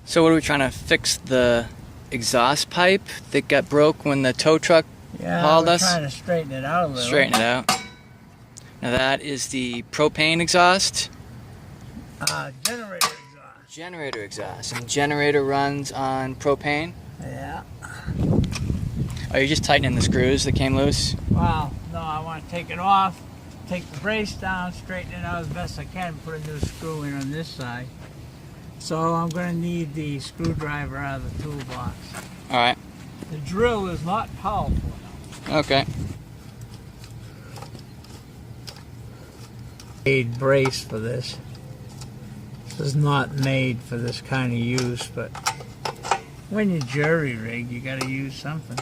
So what are we trying to fix? The exhaust pipe that got broke when the tow truck hauled us? Yeah, trying to straighten it out a little. Straighten it out. Now that is the propane exhaust. Generator exhaust. Generator exhaust. And generator runs on propane? Yeah. Are you just tightening the screws that came loose? Wow. No, I want to take it off, take the brace down, straighten it out as best I can, put a new screw in on this side. So I'm going to need the screwdriver out of the toolbox. Alright. The drill is not powerful enough. Okay. Made brace for this. This is not made for this kind of use, but when you jury rig, you got to use something.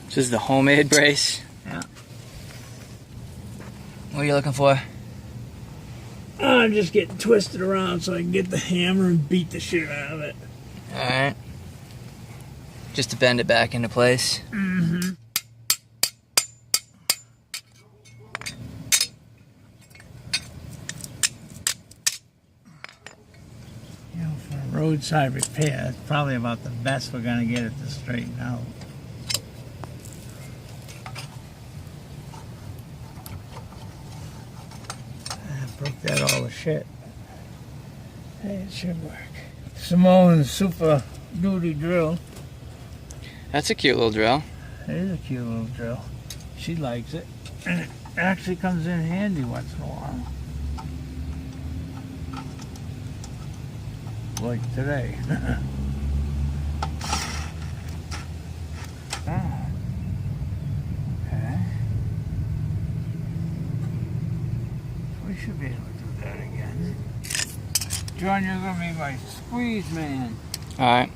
This is the homemade brace? Yeah. What are you looking for? I'm just getting twisted around so I can get the hammer and beat the shit out of it. Alright. Just to bend it back into place. Mm-hmm. You know, for a roadside repair, it's probably about the best we're going to get it to straighten out. Broke that all the shit. Hey, it should work. Simone's Super Duty drill. That's a cute little drill. It is a cute little drill. She likes it. And it actually comes in handy once in a while. Like today. Okay. We should be able to do that again. John, you're going to be my squeeze man. Alright.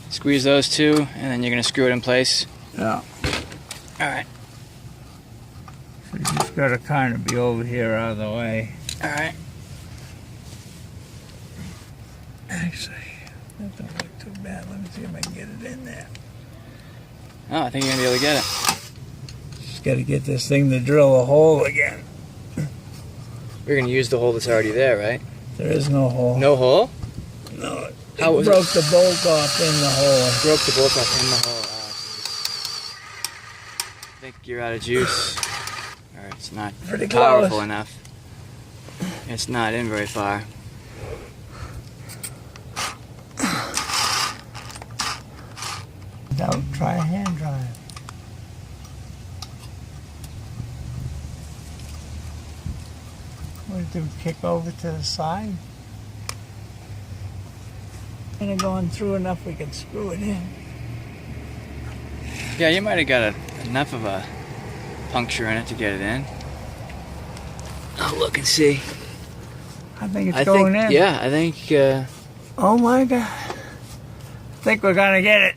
Squeeze those two, and then you're going to screw it in place. Yeah. Alright. So you just got to kind of be over here out of the way. Alright. Actually, that don't look too bad. Let me see if I can get it in there. Oh, I think you're going to be able to get it. Just got to get this thing to drill a hole again. We're going to use the hole that's already there, right? There is no hole. No hole? No, it How was broke the bolt off in the hole. Broke the bolt off in the hole. I think you're out of juice. Or it's not Pretty powerful close. enough. It's not in very far. Don't try a hand drive. What did it kick over to the side? And it going through enough we can screw it in. Yeah, you might have got enough of a puncture in it to get it in. I'll look and see. I think it's going in. Yeah, I think... Oh my God. I think we're gonna get it.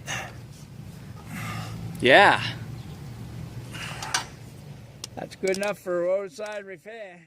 Yeah. That's good enough for a roadside repair.